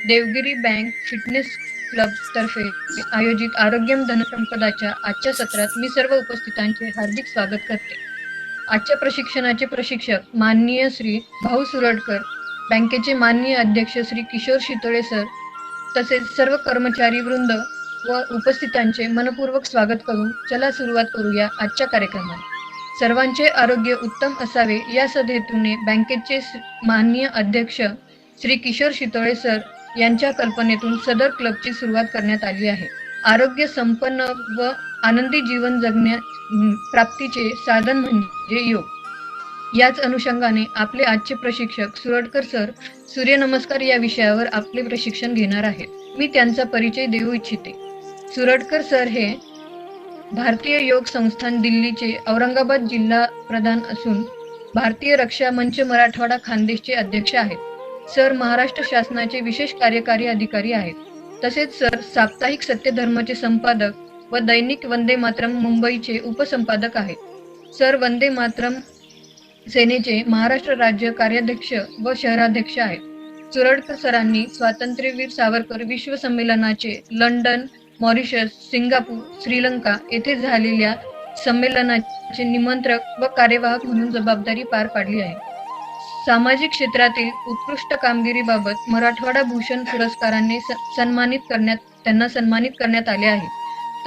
Devgiri bank fitness club तर्फे आयोजित आरोग्यम धनसंपदाच्या आजच्या सत्रात मी सर्व उपस्थितांचे हार्दिक स्वागत करते. आजच्या प्रशिक्षणाचे प्रशिक्षक माननीय श्री भाऊ सुरडकर, बँकेचे माननीय अध्यक्ष श्री किशोर शितोळे सर, तसेच सर्व कर्मचारी वृंद व उपस्थितांचे मनपूर्वक स्वागत करून चला सुरुवात करूया आजच्या कार्यक्रमाला. सर्वांचे आरोग्य उत्तम असावे या सद्हेतूने बँकेचे माननीय अध्यक्ष श्री किशोर शितोळे सर यांच्या कल्पनेतून सदर क्लबची सुरुवात करण्यात आली आहे. आरोग्य संपन्न व आनंदी जीवन जगण्या प्राप्तीचे साधन म्हणजे योग. याच अनुषंगाने आपले आजचे प्रशिक्षक सुरडकर सर सूर्यनमस्कार या विषयावर आपले प्रशिक्षण घेणार आहेत. मी त्यांचा परिचय देऊ इच्छिते. सुरडकर सर हे भारतीय योग संस्थान दिल्लीचे औरंगाबाद जिल्हा प्रधान असून भारतीय रक्षा मंच मराठवाडा खानदेशचे अध्यक्ष आहेत. सर महाराष्ट्र शासनाचे विशेष कार्यकारी अधिकारी आहेत. तसेच सर साप्ताहिक सत्यधर्माचे संपादक व दैनिक वंदे मातरम मुंबईचे उपसंपादक आहेत. सर वंदे मातरम सेनेचे महाराष्ट्र राज्य कार्याध्यक्ष व शहराध्यक्ष आहेत. सुरडकर सरांनी स्वातंत्र्यवीर सावरकर विश्व संमेलनाचे लंडन, मॉरिशस, सिंगापूर, श्रीलंका येथे झालेल्या संमेलनाचे निमंत्रक व कार्यवाहक म्हणून जबाबदारी पार पाडली आहे. सामाजिक क्षेत्रातील उत्कृष्ट कामगिरीबाबत मराठवाडा भूषण पुरस्काराने त्यांना सन्मानित करण्यात आले आहे.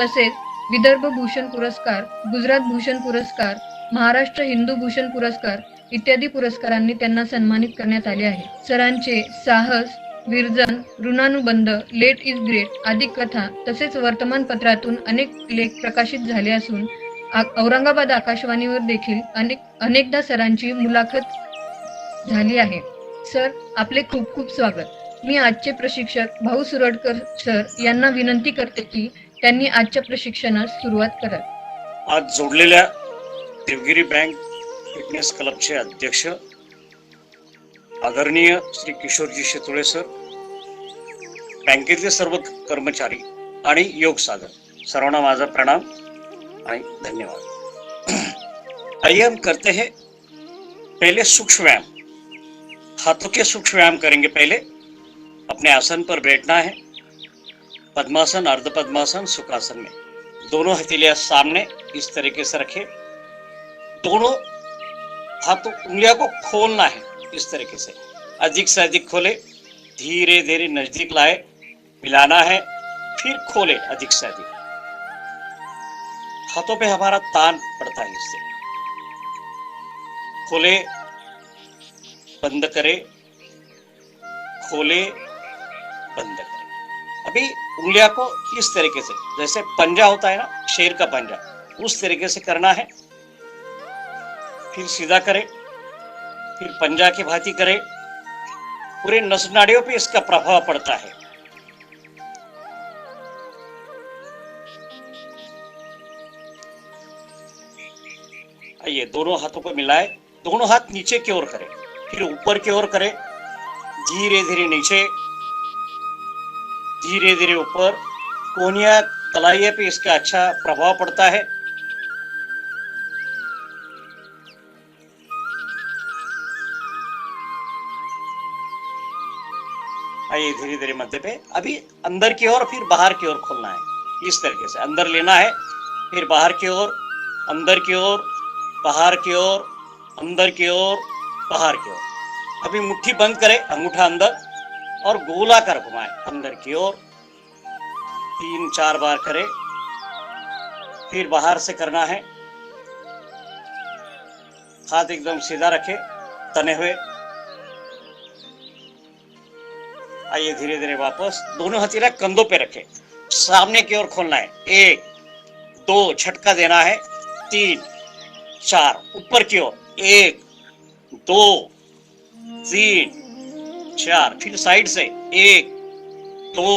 तसेच विदर्भ भूषण पुरस्कार, गुजरात भूषण पुरस्कार, महाराष्ट्र हिंदू भूषण पुरस्कार इत्यादी पुरस्कारांनी त्यांना सन्मानित करण्यात आले आहे. सरांचे साहस, विरजन, ऋणानुबंध, लेट इज ग्रेट आदी कथा तसेच वर्तमानपत्रातून अनेक लेख प्रकाशित झाले असून औरंगाबाद आकाशवाणीवर देखील अनेकदा सरांची मुलाखत झाली आहे. सर आपले खूप खूप स्वागत. मी आजचे प्रशिक्षक भाऊ सुरडकर सर यांना विनंती करते की त्यांनी आजच्या प्रशिक्षणास सुरुवात करावी. आज जोडलेल्या देवगिरी बँक फिटनेस क्लबचे अध्यक्ष आदरणीय श्री किशोरजी शितोळे सर, बँकेतले सर्व कर्मचारी आणि योग साधक सर्वांना माझा प्रणाम आणि धन्यवाद. आइए हम करते हैं पहले सूक्ष्म व्यायाम. हाथों के सूक्ष्म व्यायाम करेंगे. पहले अपने आसन पर बैठना है. पद्मासन, अर्ध पद्मासन, सुखासन में दोनों हथेलियां सामने इस तरीके से रखें. दोनों हाथों उंगलियों को खोलना है इस तरीके से. अधिक से अधिक खोले, धीरे धीरे नजदीक लाए, मिलाना है, फिर खोले अधिक से अधिक. हाथों पे हमारा तान पड़ता है इससे. खोले, बंद करे, खोले, बंद करे. अभी उंगलियों को इस तरीके से, जैसे पंजा होता है ना, शेर का पंजा, उस तरीके से करना है. फिर सीधा करे, फिर पंजा की भांति करे. पूरे नस नाड़ियों पे इसका प्रभाव पड़ता है. आइए दोनों हाथों को मिलाए. दोनों हाथ नीचे की ओर करें, फिर ऊपर की ओर करें. धीरे धीरे नीचे, धीरे धीरे ऊपर. कोहनिया कलाइयों पे इसका अच्छा प्रभाव पड़ता है. आइए धीरे धीरे मध्य पे. अभी अंदर की ओर फिर बाहर की ओर खोलना है इस तरीके से. अंदर लेना है, फिर बाहर की ओर, अंदर की ओर, बाहर की ओर, अंदर की ओर, बाहर की ओर. अभी मुट्ठी बंद करें, अंगूठा अंदर और गोलाकार घुमाएं अंदर की ओर. 3-4 बार करें. फिर बाहर से करना है. हाथ एकदम सीधा रखें, तने हुए. आइए धीरे धीरे वापस. दोनों हथेलियां कंधों पे रखें, सामने की ओर खोलना है. 1 2 झटका देना है. 3 4 ऊपर की ओर. 1 2 3 4. फिर साइड से 1 2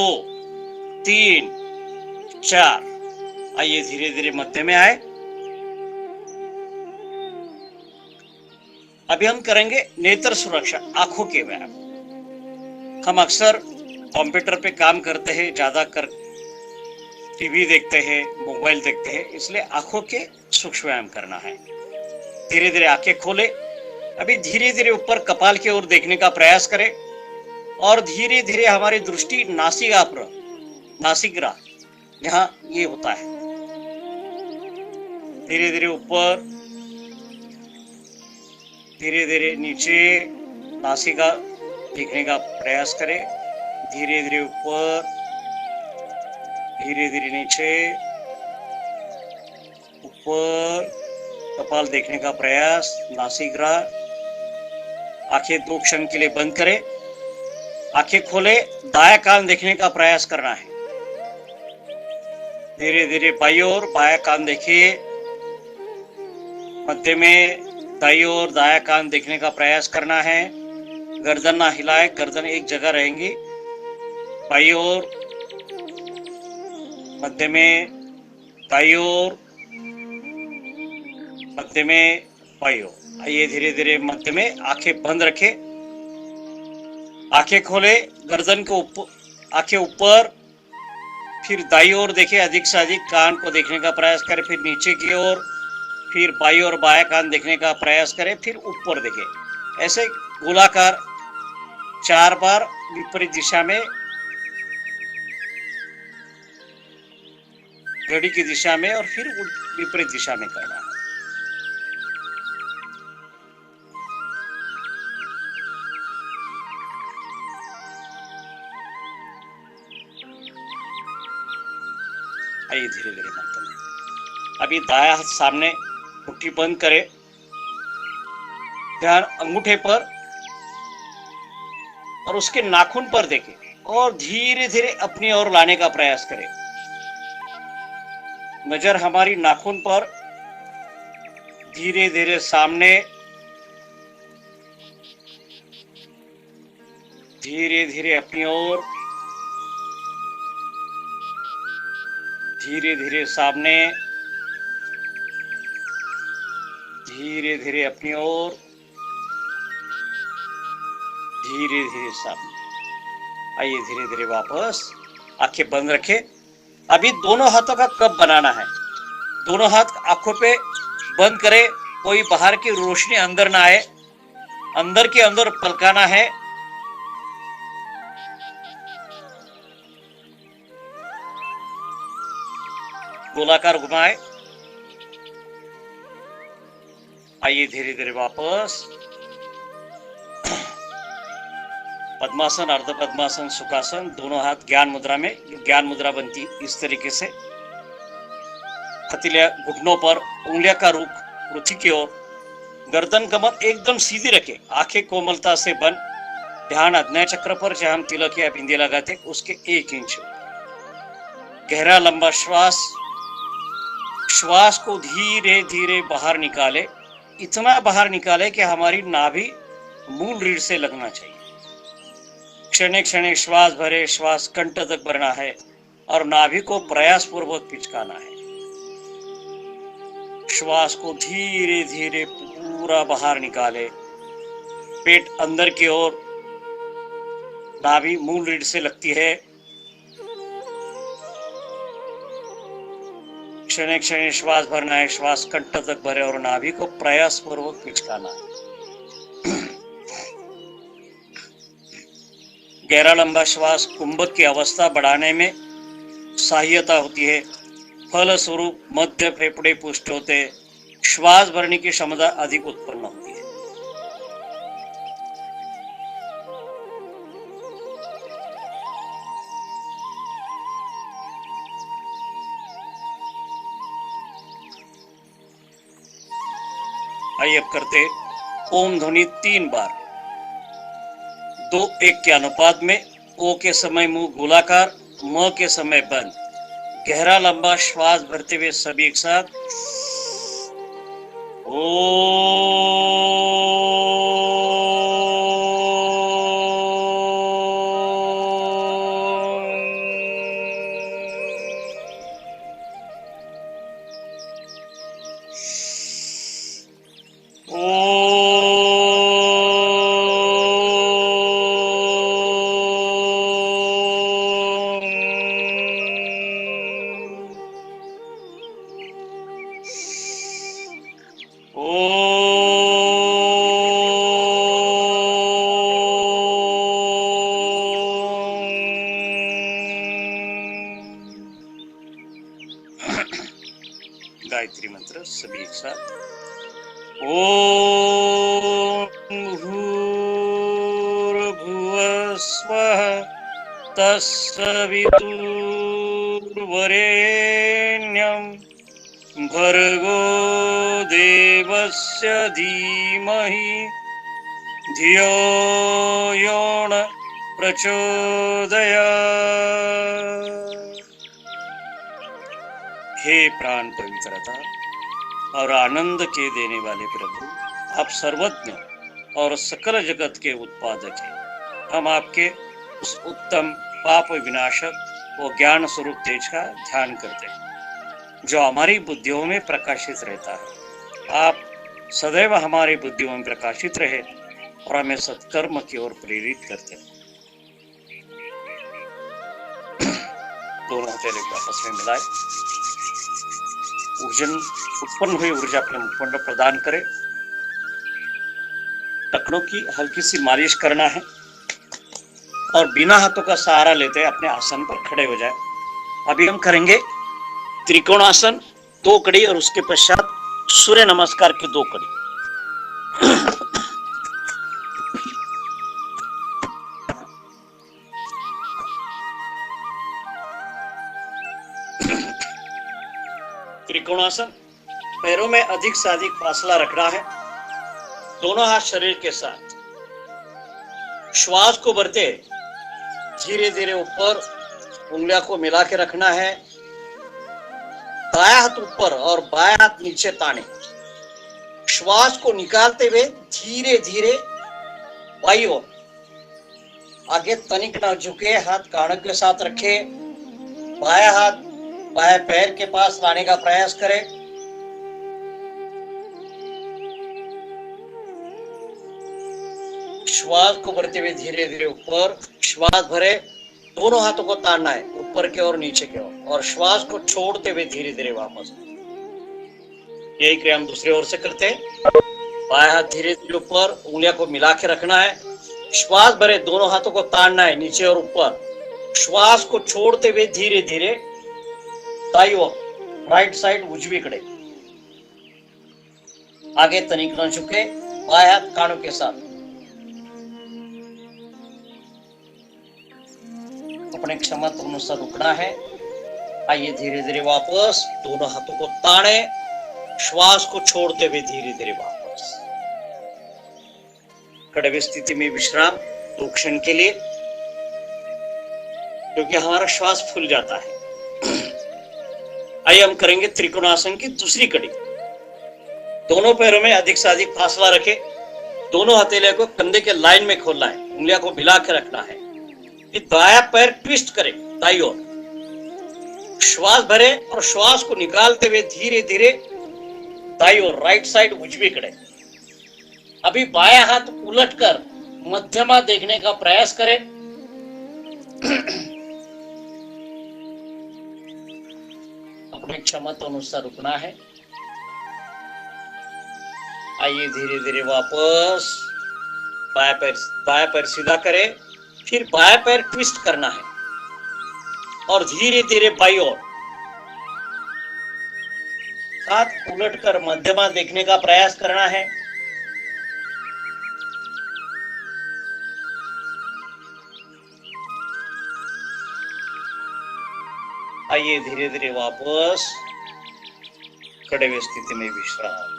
3 4. आइए धीरे धीरे मध्य में आए. अभी हम करेंगे नेत्र सुरक्षा, आंखों के व्यायाम. हम अक्सर कंप्यूटर पे काम करते हैं, ज्यादा कर टीवी देखते हैं, मोबाइल देखते हैं, इसलिए आंखों के सूक्ष्म व्यायाम करना है. धीरे धीरे आंखें खोले. अभी धीरे धीरे ऊपर कपाल की ओर देखने का प्रयास करें. और धीरे धीरे हमारी दृष्टि नासिका पर, नासिका यहाँ ये होता है, धीरे धीरे ऊपर, धीरे धीरे नीचे नासिका देखने का प्रयास करें। धीरे धीरे ऊपर, धीरे धीरे नीचे, ऊपर कपाल देखने का प्रयास, नासिका। आंखें 2 क्षण के लिए बंद करें, आंखें खोले, दाया कान देखने का प्रयास करना है। धीरे धीरे बाईं ओर बाया कान देखिए, मध्य में दाईं ओर दाया कान देखने का प्रयास करना है। गर्दन ना हिलाए, गर्दन एक जगह रहेंगी। बाईं ओर, मध्य में, दाईं ओर, मध्य में, बाईं ओर। आइए धीरे धीरे मध्य में, आंखें बंद रखें, आंखें खोले, गर्दन को ऊपर, आंखें ऊपर, फिर दाईं ओर देखें, अधिक से अधिक कान को देखने का प्रयास करें, फिर नीचे की ओर, फिर बाईं ओर बाया कान देखने का प्रयास करें, फिर ऊपर देखें। ऐसे गोलाकार 4 बार विपरीत दिशा में, घड़ी की दिशा में और फिर विपरीत दिशा में करना है। आइए धीरे धीरे मंत्र में। अभी दाया हाथ सामने, मुट्ठी बंद करें, ध्यान अंगूठे पर और उसके नाखून पर देखें और धीरे धीरे अपनी ओर लाने का प्रयास करें। नजर हमारी नाखून पर, धीरे धीरे सामने, धीरे धीरे अपनी ओर, धीरे धीरे सामने, धीरे धीरे अपनी ओर, धीरे धीरे सामने। आइए धीरे धीरे वापस, आंखें बंद रखें। अभी दोनों हाथों का कप बनाना है, दोनों हाथ आंखों पे बंद करें, कोई बाहर की रोशनी अंदर ना आए, अंदर के अंदर पलकाना है। गोलाकार घुमाए। आइए धीरे धीरे वापस, पद्मासन, अर्ध पद्मासन, सुखासन, दोनों हाथ ज्ञान मुद्रा में। ज्ञान मुद्रा बनती इस तरीके से, हथेलियां घुटनों पर, उंगलियां का रुख पृथ्वी की ओर, गर्दन कमर एकदम सीधी रखे, आंखें कोमलता से बंद, ध्यान आज्ञा चक्र पर जहां हम तिलक या बिंदी लगाते उसके 1 इंच। गहरा लंबा श्वास, श्वास को धीरे धीरे बाहर निकाले, इतना बाहर निकाले कि हमारी नाभि मूल रीढ़ से लगना चाहिए। क्षण क्षण श्वास भरे, श्वास कंठ तक भरना है और नाभि को प्रयास पूर्वक पिचकाना है। श्वास को धीरे धीरे पूरा बाहर निकाले, पेट अंदर की ओर, नाभि मूल रीढ़ से लगती है। क्षण क्षण श्वास भरना है, श्वास कंठ तक भरे और नाभि को प्रयास पूर्वक पिचकाना है। गहरा लंबा श्वास कुंभक की अवस्था बढ़ाने में सहायता होती है, फल स्वरूप मध्य फेफड़े पुष्ट होते, श्वास भरने की क्षमता अधिक उत्पन्न होती है। आइए अब करते ओम ध्वनि 3 बार, 2:1 के अनुपात में। ओ के समय मुंह गोलाकार, म के समय बंद। गहरा लंबा श्वास भरते हुए सभी एक साथ ओ। ओ गायत्री मंत्र सभी एक साथ। ओम भूर्भुवः स्वः तत्सवितुर्वरेण्यं भर्गो देवस्य धीमहि धियो यो न प्रचोदयात्। हे प्राण पवित्रता और आनंद के देने वाले प्रभु, आप सर्वज्ञ और सकल जगत के उत्पादक हैं। हम आपके उस उत्तम पाप विनाशक व ज्ञान स्वरूप तेज का ध्यान करते हैं जो हमारी बुद्धियों में प्रकाशित रहता है। आप सदैव हमारी बुद्धियों में प्रकाशित रहे और हमें सत्कर्म की ओर प्रेरित करते हैं। दोनों हथेली को आपस में मिलाए, उत्पन्न हुई ऊर्जा अपने मुखमंड प्रदान करें। टखनों की हल्की सी मालिश करना है और बिना हाथों का सहारा लेते अपने आसन पर खड़े हो जाए। अभी हम करेंगे त्रिकोणासन 2 कड़ी और उसके पश्चात सूर्य नमस्कार की 2 कड़ी। त्रिकोणासन, पैरों में अधिक से अधिक फासला रखना है, दोनों हाथ शरीर के साथ। श्वास को भरते धीरे धीरे ऊपर उंगलियों को मिला के रखना है। दायां हाथ ऊपर और बायां हाथ नीचे ताने। श्वास को निकालते हुए धीरे धीरे बाईं ओर आगे तनिक न झुके, हाथ कानक के साथ रखे। बायां हाथ बाएं पैर के पास लाने का प्रयास करें। श्वास को भरते हुए धीरे धीरे ऊपर, श्वास भरे, दोनों हाथों को तानना है ऊपर के और नीचे के ओर, और श्वास को छोड़ते हुए धीरे धीरे वापस। यही क्रिया हम दूसरी ओर से करते हैं। बाएं हाथ धीरे धीरे ऊपर, उंगलियों को मिला के रखना है। श्वास भरे, दोनों हाथों को तानना है नीचे और ऊपर। श्वास को छोड़ते हुए धीरे धीरे दाईं ओर, राइट साइड उजवी कड़े। आगे तनिक न झुके, बाएं हाथ कानों के साथ। अपने क्षमता अनुसार रुकना है। आइए धीरे धीरे वापस, दोनों हाथों को ताने, श्वास को छोड़ते हुए धीरे धीरे वापस। खड़े हुए स्थिति में विश्राम 2 क्षण के लिए, क्योंकि हमारा श्वास फूल जाता है। आइए हम करेंगे त्रिकोणासन की दूसरी कड़ी। दोनों पैरों में अधिक से अधिक फासला रखें। दोनों हथेलियों को कंधे के लाइन में खोलना है, उंगलियों को मिला के रखना है। दायां पैर ट्विस्ट करें दाईं ओर। श्वास भरे और श्वास को निकालते हुए धीरे धीरे दाईं ओर, राइट साइड उजवी कड़े। अभी बायां हाथ उलटकर मध्यमा देखने का प्रयास करें। अपनी क्षमता अनुसार रुकना है। आइए धीरे धीरे वापस, बायां पैर सीधा करें, फिर बायां पैर ट्विस्ट करना है और धीरे धीरे बाईं ओर, हाथ उलटकर मध्यमा देखने का प्रयास करना है। आइए धीरे धीरे वापस, खड़े हुए स्थिति में विश्राम।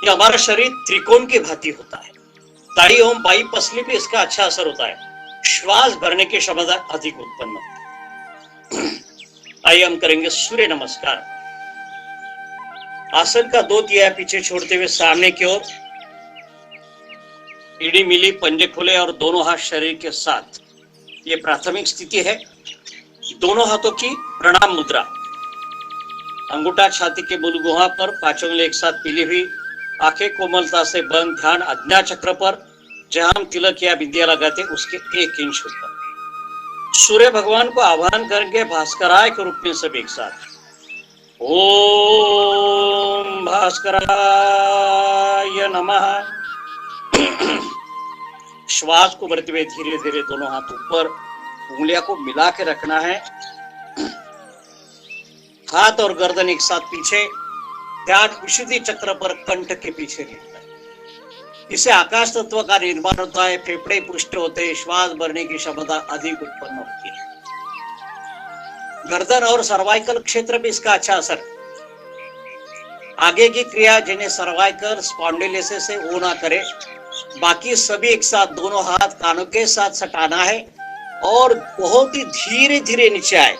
ये हमारा शरीर त्रिकोण की भांति होता है। दाढ़ी एवं बाई पसली पे इसका अच्छा असर होता है। श्वास भरने की क्षमता अधिक उत्पन्न होती है। आइए हम करेंगे सूर्य नमस्कार। आसन का 2 तिहाई पीछे छोड़ते हुए सामने की ओर, एड़ी मिली, पंजे खुले और दोनों हाथ शरीर के साथ। ये प्राथमिक स्थिति है। दोनों हाथों की प्रणाम मुद्रा। अंगूठा छाती के मूल गुहा पर, 5 उंगली एक साथ पीली हुई, आंखें कोमलता से बंद, ध्यान आज्ञा चक्र पर, जहां हम तिलक या बिंदिया लगाते उसके 1 इंच ऊपर। सूर्य भगवान को आह्वान करके भास्कराय के रूप में सब एक साथ। ओम भास्कराय नमः। श्वास को भरते हुए धीरे धीरे दोनों हाथ ऊपर, उंगलियों को मिला के रखना है। हाथ और गर्दन एक साथ पीछे, ध्यान विशुद्धि चक्र पर कंठ के पीछे रहता है। इससे आकाश तत्व का निर्माण होता है, फेफड़े पुष्ट होते हैं, श्वास भरने की क्षमता अधिक उत्पन्न होती है। गर्दन और सर्वाइकल क्षेत्र में इसका अच्छा असर। आगे की क्रिया जिन्हें सर्वाइकल स्पॉन्डिलोसिस से वो ना करे, बाकी सभी एक साथ दोनों हाथ कानों के साथ सटाना है और बहुत ही धीरे धीरे नीचे आए।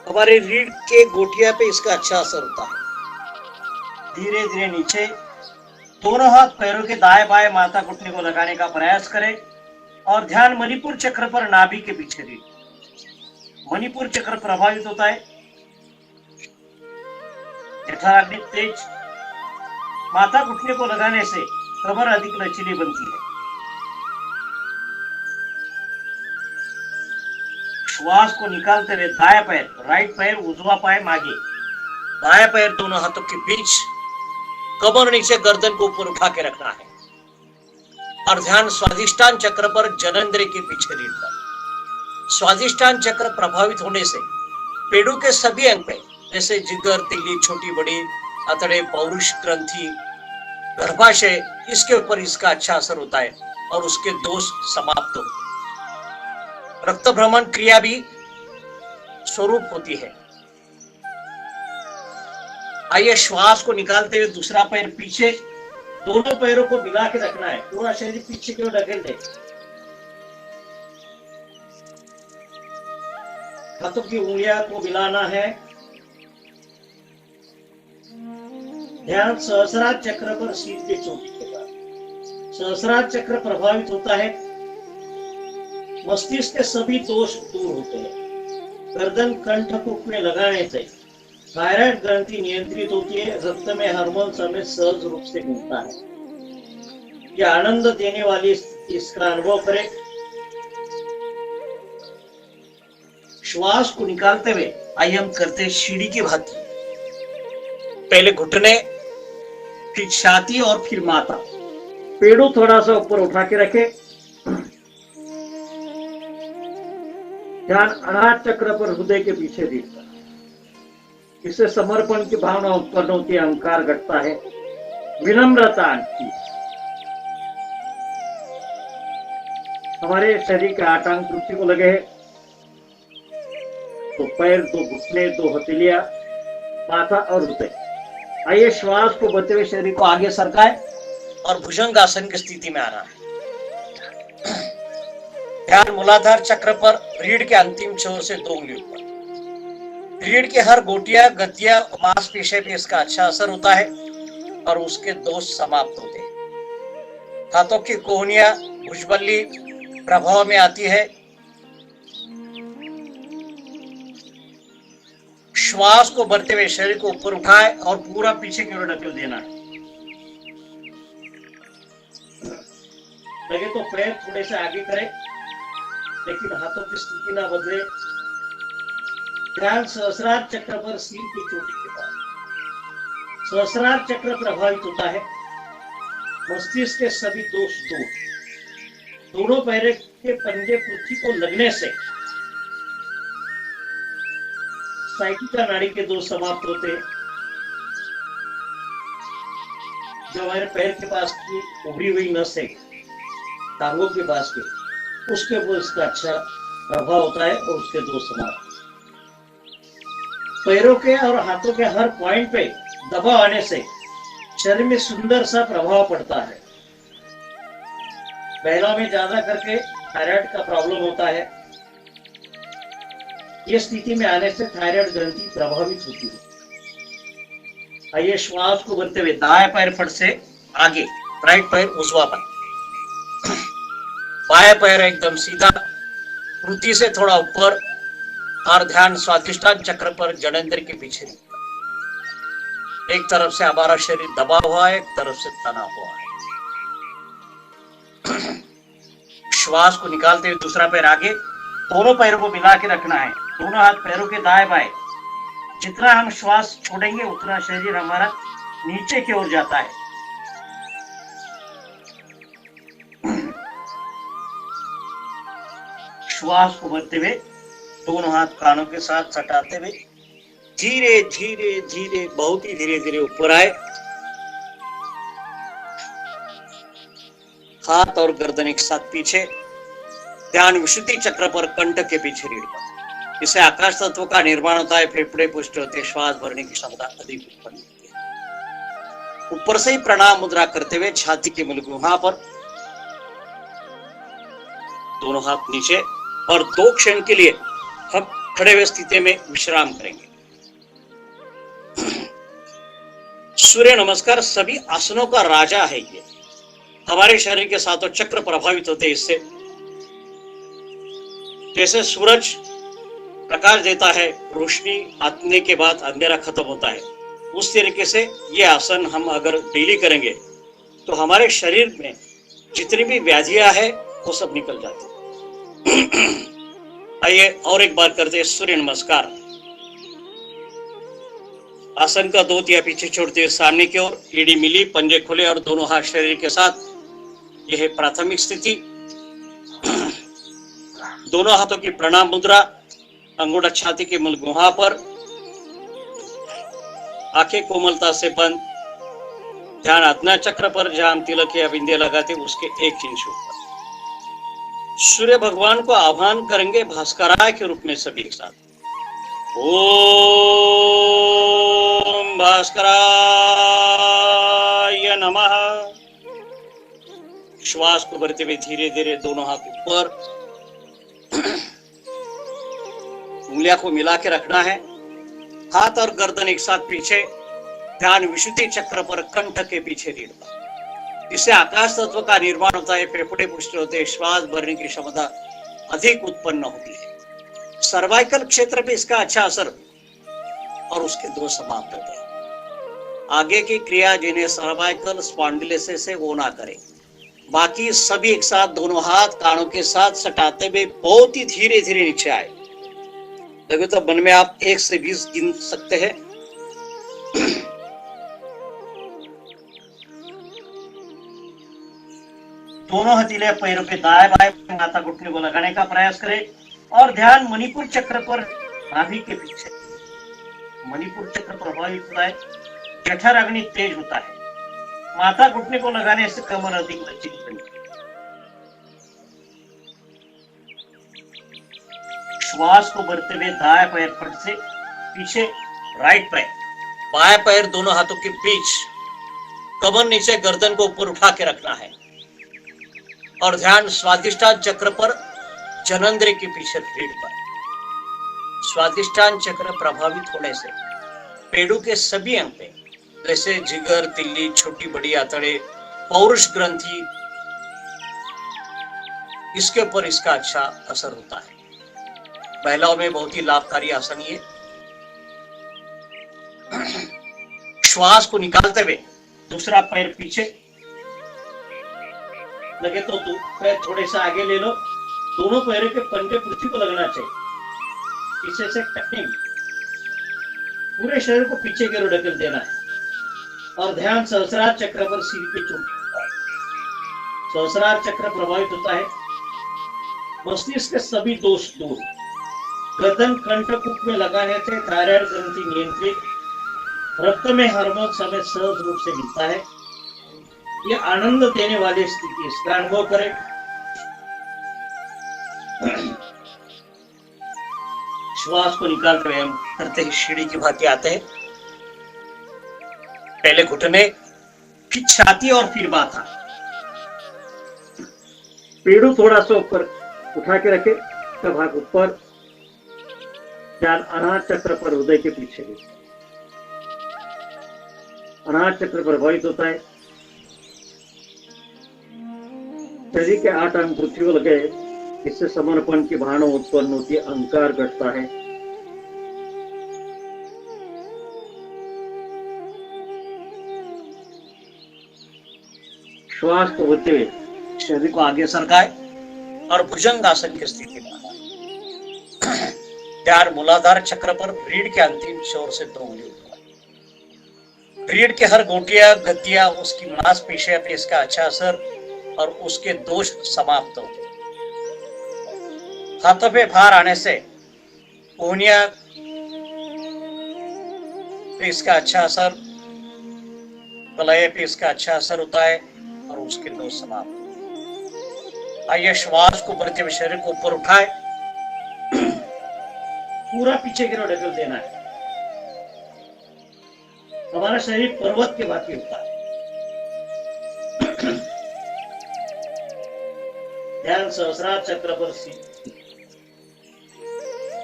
हमारे रीढ़ के गोटिया पे इसका अच्छा असर होता है। धीरे धीरे नीचे, दोनों हाथ पैरों के दाएं बाएं माथा घुटने को लगाने का प्रयास करें और ध्यान मणिपुर चक्र पर नाभि के पीछे दी। मणिपुर चक्र प्रभावित होता है। जठराग्नि तेज, माथा घुटने को लगाने से कमर अधिक लचीली बनती है। श्वास को निकालते हुए दायां पैर, राइट पैर उजवा पाय मागे, दायां पैर दोनों हाथों के बीच, कमर नीचे, गर्दन को ऊपर उठा के रखना है और ध्यान स्वादिष्टान चक्र पर जननेंद्रिय के पीछे रीढ़ पर। स्वादिष्टान चक्र प्रभावित होने से पेड़ों के सभी अंग पे जैसे जिगर, तिल्ली, छोटी बड़ी अतड़े, पौरुष ग्रंथि, गर्भाशय, इसके ऊपर इसका अच्छा असर होता है और उसके दोष समाप्त होते हैं। रक्त भ्रमण क्रिया भी स्वरूप होती है। आइए श्वास को निकालते हुए दूसरा पैर पीछे, दोनों पैरों को मिला के रखना है, पूरा शरीर पीछे की ओर ढकेल दे। हाथों की उंगलियां को मिलाना है। ध्यान सहस्रार चक्र पर सिर के चोटी के पास। सहस्रार चक्र प्रभावित होता है, मस्तिष्क के सभी दोष दूर होते हैं। गर्दन कंठ कुक में लगाने से थायराइड ग्रंथि नियंत्रित होती है, रक्त में हार्मोन समय सहज रूप से मिलता है। यह आनंद देने वाली इसका अनुभव करें। श्वास को निकालते हुए आइए हम करते सीढ़ी की भांति। पहले घुटने, फिर छाती और फिर माथा। पेड़ों थोड़ा सा ऊपर उठा के रखे। ध्यान अनाहत चक्र पर हृदय के पीछे देखता है। इससे समर्पण की भावना उत्पन्न होती है, अहंकार घटता है, विनम्रता आती है। हमारे शरीर के 8 अंग पृथ्वी को लगे हैं। तो पैर, 2 घुटने, 2 हथेलियां, माथा और हृदय। आइए श्वास को बढ़ते हुए शरीर को आगे सरकाए और भुजंगासन की स्थिति में आना है। ध्यान मूलाधार चक्र पर, रीढ़ के अंतिम छोर से 2 उंगली ऊपर। रीढ़ के हर गोटिया, गतिया, मांसपेशियों पे इसका अच्छा असर होता है और उसके दोष समाप्त होते हैं। हाथों की कोहनियां, भुजबल्ली प्रभाव में आती है। श्वास को बढ़ते हुए शरीर को ऊपर उठाए और पूरा पीछे की ओर ढकेल देना है। लगे तो पैर थोड़े से आगे करें, लेकिन हाथों की स्थिति ना बदले। ध्यान सहस्रार चक्र पर सिर की चोटी के पास। सहस्रार चक्र प्रभावित होता है, मस्तिष्क के सभी दोष दूर। दोनों पैर के पंजे पृथ्वी को लगने से साइकिका नाड़ी के दोष समाप्त होते हैं। जो हमारे पैर के पास की उभरी हुई नस है, टांगों के पास की, उसके ऊपर इसका अच्छा प्रभाव होता है और उसके दोष समाप्त। पैरों के और हाथों के हर पॉइंट पे दबाव आने से शरीर में सुंदर सा प्रभाव पड़ता है। महिलाओं में ज्यादा करके थायराइड का प्रॉब्लम होता है। यह स्थिति में आने से थायराइड ग्रंथि प्रभावित होती है। आइए श्वास को भरते हुए दाएं पैर फट से आगे, राइट पैर उजवा पाए, बाएं पैर एकदम सीधा, पृथ्वी से थोड़ा ऊपर और ध्यान स्वादिष्टान चक्र पर जननेंद्रिय के पीछे। एक तरफ से हमारा शरीर दबा हुआ है, एक तरफ से तना हुआ है। श्वास को निकालते हुए दूसरा पैर आगे, दोनों पैरों को मिला के रखना है, दोनों हाथ पैरों के दाएं बाएं। जितना हम श्वास छोड़ेंगे उतना शरीर हमारा नीचे की ओर जाता है। श्वास को भरते हुए दोनों हाथ कानों के साथ सटाते हुए धीरे धीरे धीरे, बहुत ही धीरे धीरे ऊपर आए। हाथ और गर्दन एक साथ पीछे, ध्यान विशुद्धि चक्र पर, कंठ के पीछे रीढ़ पर। इससे आकाश तत्व का निर्माण होता है, फेफड़े पुष्ट होते हैं, श्वास भरने की क्षमता अधिक उत्पन्न होती है। ऊपर से ही प्रणाम मुद्रा करते हुए छाती के मूल गुहा पर दोनों हाथ नीचे, और 2 क्षण के लिए हम खड़े हुए स्थिति में विश्राम करेंगे। सूर्य नमस्कार सभी आसनों का राजा है। ये हमारे शरीर के साथों चक्र प्रभावित होते हैं इससे। जैसे सूरज प्रकाश देता है, रोशनी आने के बाद अंधेरा खत्म होता है, उस तरीके से ये आसन हम अगर डेली करेंगे तो हमारे शरीर में जितनी भी व्याधियां है वो सब निकल जाती है। आइए और एक बार करते हैं सूर्य नमस्कार। आसन का 2 तिहाई पीछे छोड़ते हुए सामने की ओर, एड़ी मिली, पंजे खुले और दोनों हाथ शरीर के साथ। यह है प्राथमिक स्थिति। दोनों हाथों की प्रणाम मुद्रा, अंगूठा छाती के मूल गुहा पर, आंखें कोमलता से बंद, ध्यान आज्ञा चक्र पर जहां हम तिलक या बिंदिया लगाते उसके 1 इंच ऊपर। सूर्य भगवान को आह्वान करेंगे भास्कराय के रूप में सभी एक साथ। ओम भास्कराय नमः। श्वास को भरते हुए धीरे धीरे दोनों हाथ ऊपर, उंगलियों को मिला के रखना है। हाथ और गर्दन एक साथ पीछे, ध्यान विशुद्धि चक्र पर, कंठ के पीछे रीढ़ पर। इससे आकाश तत्व का निर्माण होता है, फेफड़े पुष्ट होते हैं, श्वास भरने की क्षमता अधिक उत्पन्न होती है। सर्वाइकल क्षेत्र पे इसका अच्छा असर और उसके दोष समाप्त होते हैं। आगे की क्रिया जिन्हें सर्वाइकल स्पॉन्डिलोसिस है वो ना करें। बाकी सभी एक साथ दोनों हाथ कानों के साथ सटाते हुए बहुत ही धीरे धीरे नीचे आए। देखो तो मन में आप 1 से 20 गिन सकते हैं। दोनों हथेलियां पैरों पे दाएं बाएं माथा घुटने को लगाने का प्रयास करें और ध्यान मणिपुर चक्र पर, नाभि के पीछे। मणिपुर चक्र प्रभावित होता है, जठर अग्नि तेज होता है। माथा घुटने को लगाने से कमर अधिक लचित बनती है। श्वास को भरते हुए दाएं पैर फट से पीछे, राइट पैर, बाएं पैर दोनों हाथों के बीच, कमर नीचे, गर्दन को ऊपर उठा के रखना है और ध्यान स्वादिष्टान चक्र पर, जननेंद्रिय के पीछे रीढ़ पर। स्वादिष्टान चक्र प्रभावित होने से पेड़ों के सभी अंग पे, जैसे जिगर, तिल्ली, छोटी बड़ी आंतड़े, पौरुष ग्रंथि, इसके ऊपर इसका अच्छा असर होता है। महिलाओं में बहुत ही लाभकारी आसन ये। श्वास को निकालते हुए दूसरा पैर पीछे लगे तो पैर थोड़े से आगे ले लो। दोनों पैरों के पंजे पृथ्वी को लगना चाहिए, पीछे से टकनी, पूरे शरीर को पीछे की ओर ढकेल देना है और ध्यान सहस्रार चक्र पर, सिर पे चुनना है। सहस्रार चक्र प्रभावित होता है, मस्तिष्क के सभी दोष दूर। गर्दन कंठ कुक में लगाने से थायराइड ग्रंथि नियंत्रित, रक्त में हार्मोन समय सहज रूप से मिलता है। ये आनंद देने वाली स्थिति, इसका अनुभव करें। श्वास को निकालते हुए हम करते ही सीढ़ी की भांति आते हैं। पहले घुटने, फिर छाती और फिर माथा। पेड़ों थोड़ा सा ऊपर उठा के रखे, इसका भाग ऊपर, ध्यान अनाहत चक्र पर, हृदय के पीछे भी। अनाहत चक्र प्रभावित होता है, शरीर के 8 अंग पृथ्वी को लगे, इससे समर्पण की भावना उत्पन्न होती है, अहंकार घटता है। श्वास को होते हुए शरीर को आगे सरकाए और भुजंग आसन की स्थिति में आना। ध्यान मूलाधार चक्र पर, रीढ़ के अंतिम छोर से 2 उंगली ऊपर। रीढ़ के हर गोटियां, गतियां, उसकी मांसपेशियों पे इसका अच्छा असर और उसके दोष समाप्त होते। हाथों पे भार आने से कोहनिया पे इसका अच्छा असर, कलय पे इसका अच्छा असर होता है और उसके दोष समाप्त। आइए श्वास को भरते हुए शरीर को ऊपर उठाए, पूरा पीछे की ओर ढकेल देना है। हमारा शरीर पर्वत के भांति होता है। ध्यान सहस्रार चक्र पर,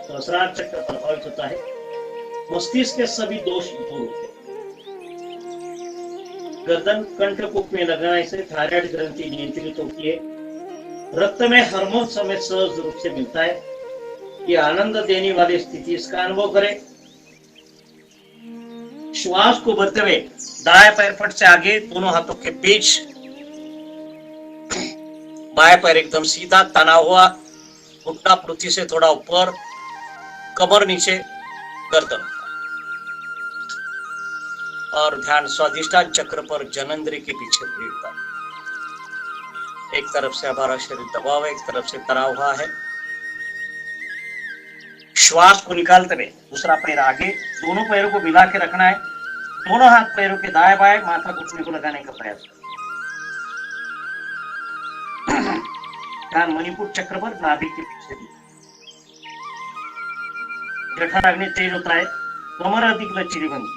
सहस्रार चक्र प्रभावित होता है। मस्तिष्क के सभी दोष दूर होते हैं। गर्दन कंठकूप में लगाने से थायराइड ग्रंथि नियंत्रित होती है। रक्त में हार्मोन समय सहज रूप से मिलता है। ये आनंद देने वाली स्थिति, इसका अनुभव करें। श्वास को भरते हुए दाएं पैर फट से आगे, दोनों हाथों के बीच, बाएं पैर एकदम सीधा तना हुआ, घुटना पृथ्वी से थोड़ा ऊपर, कमर नीचे, गर्दन, और ध्यान स्वादिष्टान चक्र पर जननेंद्रिय के पीछे प्रेरता। एक तरफ से हमारा शरीर दबा हुआ है, एक तरफ से तना हुआ है। श्वास को निकालते हुए दूसरा पैर आगे, दोनों पैरों को मिला के रखना है। दोनों हाथ पैरों के दाएं बाएं माथा घुटने को लगाने का प्रयास करें। ध्यान मणिपुर चक्र पर, नाभि के पीछे भी। जठराग्नि तेज होता है, कमर अधिक लचीली बनती।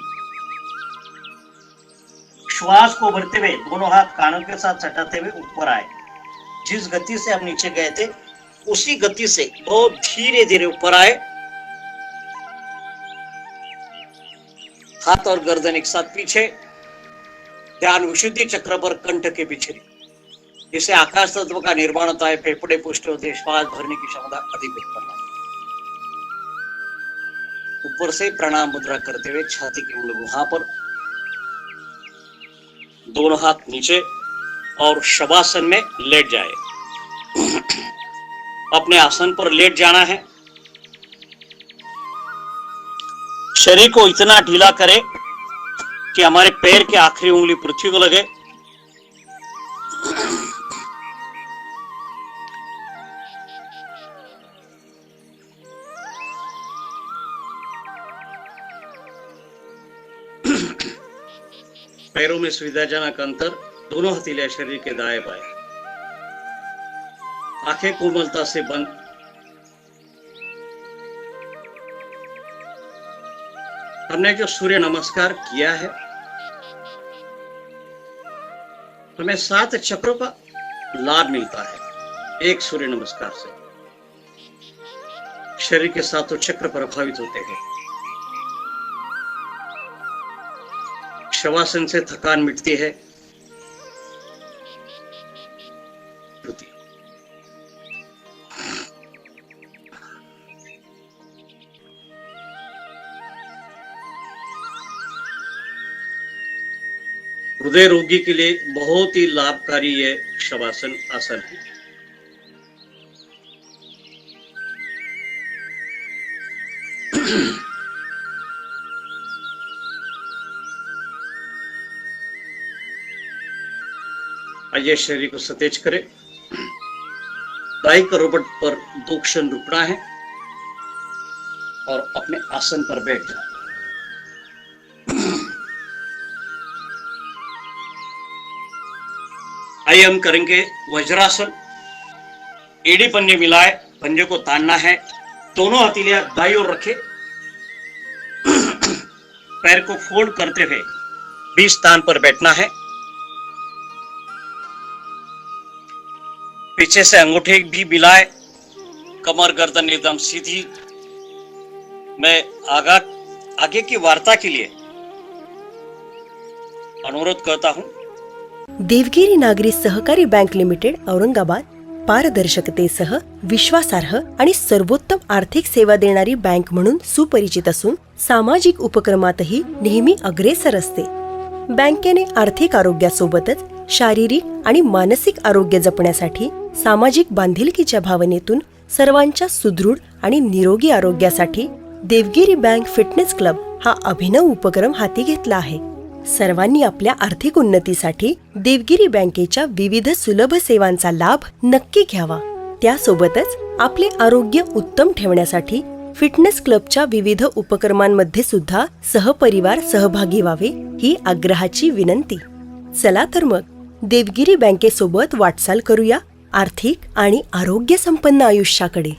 श्वास को भरते हुए दोनों हाथ कानों के साथ सटाते हुए ऊपर आए। जिस गति से हम नीचे गए थे उसी गति से बहुत धीरे धीरे ऊपर आए। हाथ और गर्दन एक साथ पीछे। ध्यान विशुद्धि चक्र पर, कंठ के पीछे, जिससे आकाश तत्व का निर्माण होता है, फेफड़े पुष्ट होते हैं, श्वास भरने की क्षमता अधिक बेहतर है। ऊपर से प्रणाम मुद्रा करते हुए छाती के मूल गुहा पर, दोनों हाथ नीचे और शवासन में लेट जाए। अपने आसन पर लेट जाना है। शरीर को इतना ढीला करें कि हमारे पैर की आखिरी उंगली पृथ्वी को लगे। पैरों में सुविधाजनक अंतर, दोनों हथेलियां शरीर के दाएं बाएं। आंखें कोमलता से बंद। हमने जो सूर्य नमस्कार किया है, हमें 7 चक्रों का लाभ मिलता है एक सूर्य नमस्कार से। शरीर के 7 चक्र प्रभावित होते हैं। शवासन से थकान मिटती है। हृदय रोगी के लिए बहुत ही लाभकारी ये शवासन आसन है। आइए शरीर को सतेज करें। दाई करोबट पर 2 क्षण रुकना है और अपने आसन पर बैठ जाए। आइए हम करेंगे वज्रासन। एड़ी पंजे मिलाए, पंजे को तानना है। दोनों हथेलियां दाईं ओर रखे, पैर को फोल्ड करते हुए 20 स्थान पर बैठना है। पीछे से अंगूठे भी मिलाए, कमर गर्दन एकदम सीधी। मैं आगे की वार्ता के लिए अनुरोध करता हूं। देवगिरी नागरी सहकारी बँक लिमिटेड औरंगाबाद पारदर्शकतेसह विश्वासार्ह आणि सर्वोत्तम आर्थिक सेवा देणारी बँक म्हणून सुपरिचित असून सामाजिक उपक्रमातही नेहमी अग्रेसर असते। बँकेने आर्थिक आरोग्यासोबतच शारीरिक आणि मानसिक आरोग्य जपण्यासाठी सामाजिक बांधिलकीच्या भावनेतून सर्वांच्या सुदृढ आणि निरोगी आरोग्यासाठी देवगिरी बँक फिटनेस क्लब हा अभिनव उपक्रम हाती घेतला आहे। सर्वांनी आपल्या आर्थिक उन्नतीसाठी देवगिरी बँकेच्या विविध सुलभ सेवांचा लाभ नक्की घ्यावा। त्यासोबतच आपले आरोग्य उत्तम ठेवण्यासाठी फिटनेस क्लबच्या विविध उपक्रमांमध्ये सुद्धा सहपरिवार सहभागी व्हावे ही आग्रहाची विनंती. चला तर मग देवगिरी बँकेसोबत वाटचाल करूया आर्थिक आणि आरोग्य संपन्न आयुष्याकडे.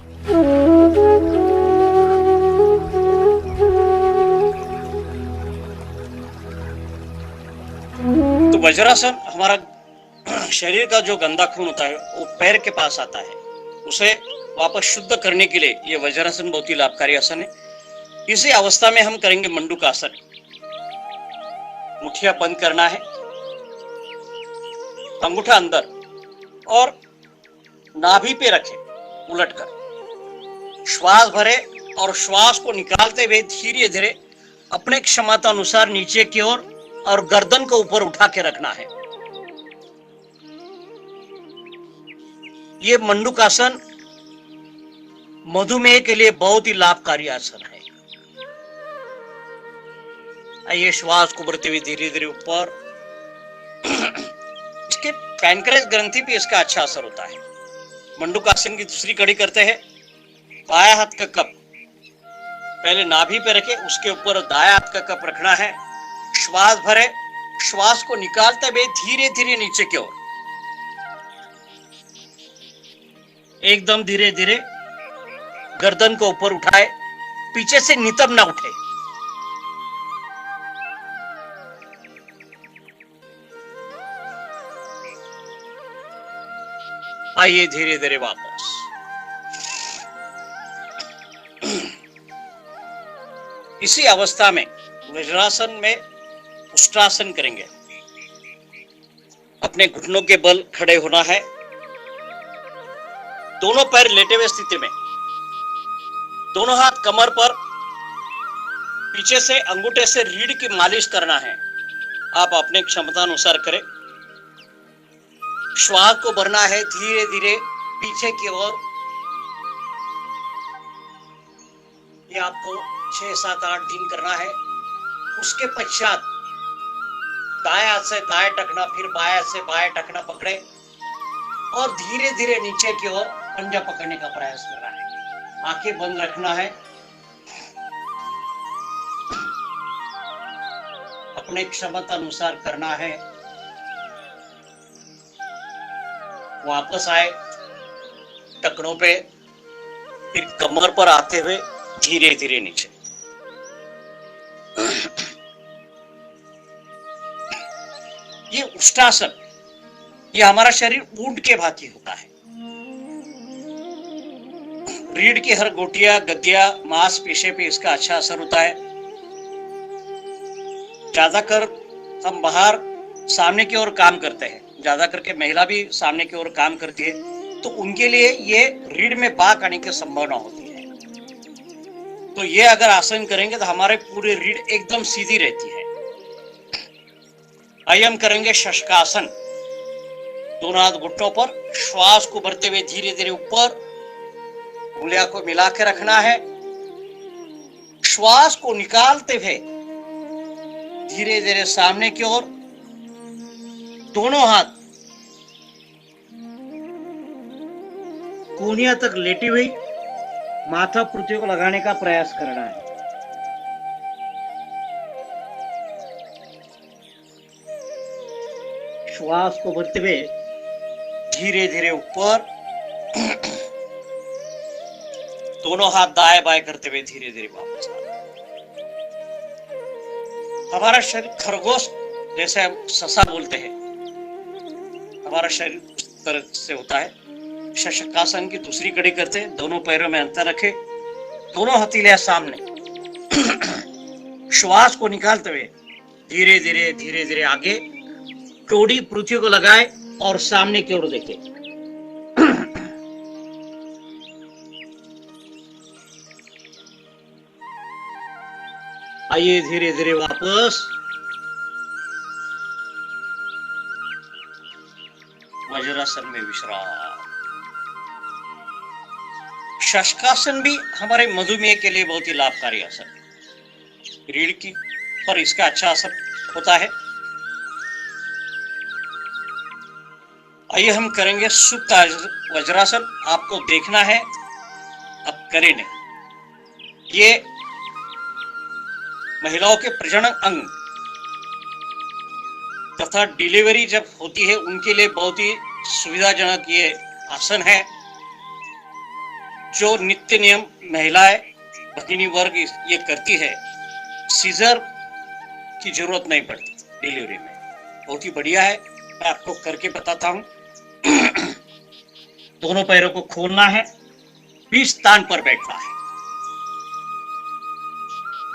तो वज्रासन हमारा शरीर का जो गंदा खून होता है वो पैर के पास आता है, उसे वापस शुद्ध करने के लिए ये वज्रासन बहुत ही लाभकारी आसन है. इसी अवस्था में हम करेंगे मंडूक आसन. मुठिया बंद करना है, अंगूठा अंदर और नाभि पे रखे उलटकर. श्वास भरे और श्वास को निकालते हुए धीरे धीरे अपने क्षमता अनुसार नीचे की ओर और गर्दन को ऊपर उठा के रखना है. ये मंडूक आसन मधुमेह के लिए बहुत ही लाभकारी आसन है. आइए श्वास को भरते हुए धीरे धीरे ऊपर. इसके पैनक्रेस ग्रंथि पे इसका अच्छा असर होता है. मंडूक आसन की दूसरी कड़ी करते हैं. बाया हाथ का कप पहले नाभि पे रखे, उसके ऊपर दाया हाथ का कप रखना है. श्वास भरे, श्वास को निकालते हुए धीरे धीरे नीचे की ओर, एकदम धीरे धीरे गर्दन को ऊपर उठाए, पीछे से नितंब ना उठे. आइए धीरे धीरे वापस. इसी अवस्था में वज्रासन में उष्ट्रासन करेंगे. अपने घुटनों के बल खड़े होना है. दोनों पैर लेटे हुए स्थिति में, दोनों हाथ कमर पर, पीछे से अंगूठे से रीढ़ की मालिश करना है. आप अपने क्षमता अनुसार करें. श्वास को भरना है धीरे धीरे पीछे की ओर. ये आपको 6, 7, 8 दिन करना है. उसके पश्चात दाएं हाथ से दाएं टखना, फिर बाएं हाथ से बाएं टखना पकड़े और धीरे धीरे नीचे की ओर पंजा पकड़ने का प्रयास करना है. आंखें बंद रखना है. अपने क्षमता अनुसार करना है. वापस आए टखनों पे, फिर कमर पर आते हुए धीरे धीरे नीचे. ये उष्ट्रासन, ये हमारा शरीर ऊंट के भांति होता है. रीढ़ की हर गोटिया, गद्दिया, मांसपेशी पे इसका अच्छा असर होता है. ज्यादातर हम बाहर सामने की ओर काम करते हैं, ज्यादा करके महिला भी सामने की ओर काम करती है, तो उनके लिए ये रीढ़ में बांक आने की संभावना होती है. तो ये अगर आसन करेंगे तो हमारे पूरी रीढ़ एकदम सीधी रहती है. आइए हम करेंगे शशकासन. दोनों हाथ घुटनों पर, श्वास को भरते हुए धीरे धीरे ऊपर, उंगलियों को मिला के रखना है. श्वास को निकालते हुए धीरे धीरे सामने की ओर, दोनों हाथ कोहनिया तक लेटी हुई, माथा पृथ्वी को लगाने का प्रयास करना है. श्वास को भरते हुए धीरे धीरे ऊपर, दोनों हाथ दाएं बाएं करते हुए धीरे धीरे वापस आना. हमारा शरीर खरगोश जैसे हम ससा बोलते हैं, हमारा शरीर उस तरह से होता है. शशकासन की दूसरी कड़ी करते हैं. दोनों पैरों में अंतर रखे, दोनों हथेलियां सामने, श्वास को निकालते हुए धीरे धीरे आगे, टोड़ी पृथ्वी को लगाए और सामने की ओर देखे. आइए धीरे धीरे वापस. वज्रासन में विश्राम. शशकासन भी हमारे मधुमेह के लिए बहुत ही लाभकारी आसन. रीढ़ की पर इसका अच्छा असर होता है. आइए हम करेंगे सुप्त वज्रासन. आपको देखना है, अब करें नहीं. ये महिलाओं के प्रजनन अंग तथा डिलीवरी जब होती है उनके लिए बहुत ही सुविधाजनक ये आसन है, जो नित्य नियम महिलाएं भगिनी वर्ग ये करती है। सीजर की जरूरत नहीं पड़ती डिलीवरी में, बहुत ही बढ़िया है। मैं आपको करके बताता हूं। दोनों पैरों को खोलना है, 20 स्थान पर बैठना है,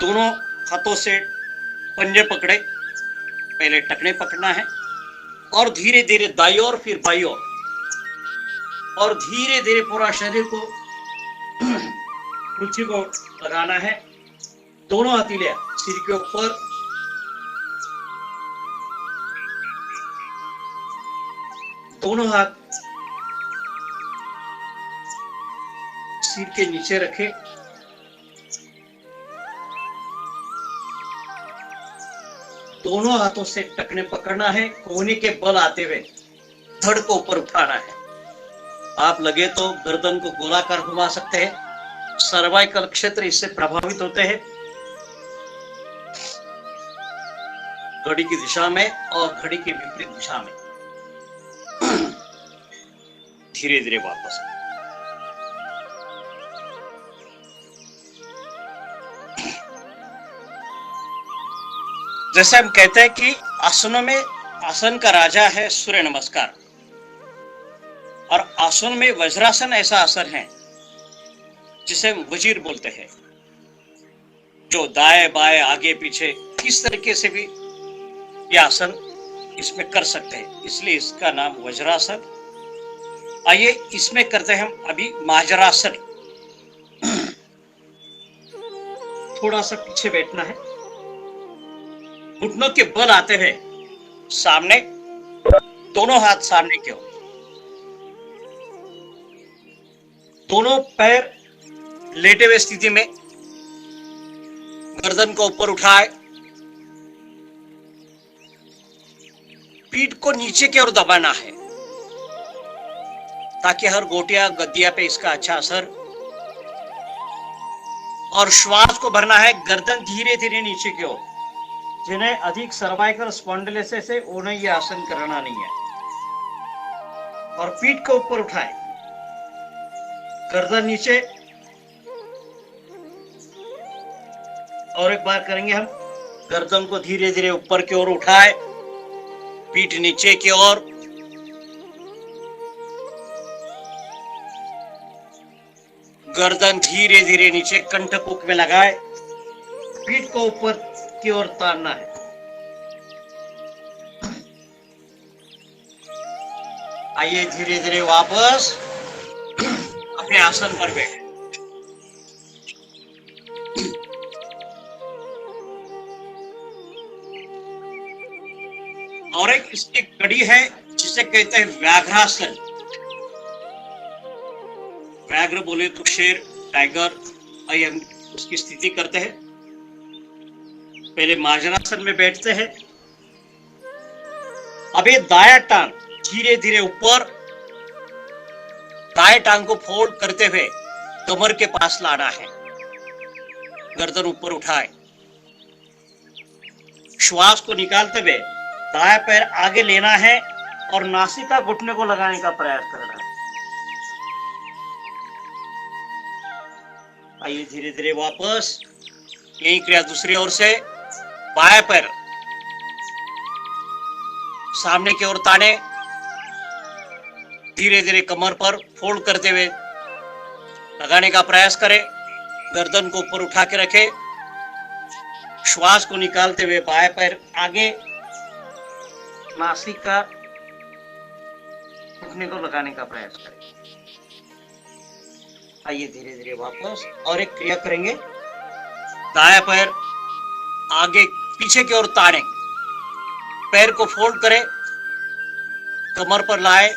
दोनों हाथों से पंजे पकड़े, पहले टखने पकड़ना है और धीरे धीरे दाई ओर फिर बाई ओर, और धीरे धीरे पूरा शरीर को कुर्सी को लगाना है। दोनों हथेलियां सिर के ऊपर, दोनों हाथ सिर के नीचे रखे, दोनों हाथों से टखने पकड़ना है, कोहनी के बल आते हुए धड़ को ऊपर उठाना है। आप लगे तो गर्दन को गोलाकार घुमा सकते हैं, सर्वाइकल क्षेत्र इससे प्रभावित होते हैं। घड़ी की दिशा में और घड़ी के विपरीत दिशा में धीरे धीरे वापस। जैसे हम कहते हैं कि आसनों में आसन का राजा है सूर्य नमस्कार, और आसन में वज्रासन ऐसा आसन है जिसे हम वजीर बोलते हैं, जो दाएं बाएं आगे पीछे किस तरीके से भी यह आसन इसमें कर सकते हैं, इसलिए इसका नाम वज्रासन। आइए इसमें करते हैं हम अभी माजरासन। थोड़ा सा पीछे बैठना है, घुटनों के बल आते हुए सामने, दोनों हाथ सामने की ओर, दोनों पैर लेटे हुए स्थिति में, गर्दन को ऊपर उठाए, पीठ को नीचे की ओर दबाना है ताकि हर गोटिया गद्दिया पे इसका अच्छा असर, और श्वास को भरना है, गर्दन धीरे धीरे नीचे की ओर। जिन्हें अधिक सर्वाइकल स्पॉन्डिलोसिस है उन्हें यह आसन करना नहीं है, और पीठ को ऊपर उठाए, गर्दन नीचे, और एक बार करेंगे हम। गर्दन को धीरे धीरे ऊपर की ओर उठाए, पीठ नीचे की ओर, गर्दन धीरे धीरे नीचे कंठकुक में लगाए, पीठ को ऊपर की ओर तारना है। आइए धीरे धीरे वापस अपने आसन पर बैठे। और एक इसकी कड़ी है जिसे कहते हैं व्याघ्रासन। व्याघ्र बोले तो शेर, टाइगर, आइए हम उसकी स्थिति करते हैं। पहले माजरासन में बैठते हैं। अब ये दाया टांग धीरे धीरे ऊपर, दाएं टांग को फोल्ड करते हुए कमर के पास लाना है, गर्दन ऊपर उठाए, श्वास को निकालते हुए दाया पैर आगे लेना है और नासिका घुटने को लगाने का प्रयास करना है। आइए धीरे धीरे वापस यही क्रिया दूसरी ओर से। बाएं पैर सामने की ओर ताने, धीरे धीरे कमर पर फोल्ड करते हुए लगाने का प्रयास करें, गर्दन को ऊपर उठा के रखें, श्वास को निकालते हुए बाएं पैर आगे, नासिका घुटने को लगाने का प्रयास करें। आइए धीरे धीरे वापस और एक क्रिया करेंगे। दायां पैर आगे पीछे की ओर ताने, पैर को फोल्ड करें, कमर पर लाए,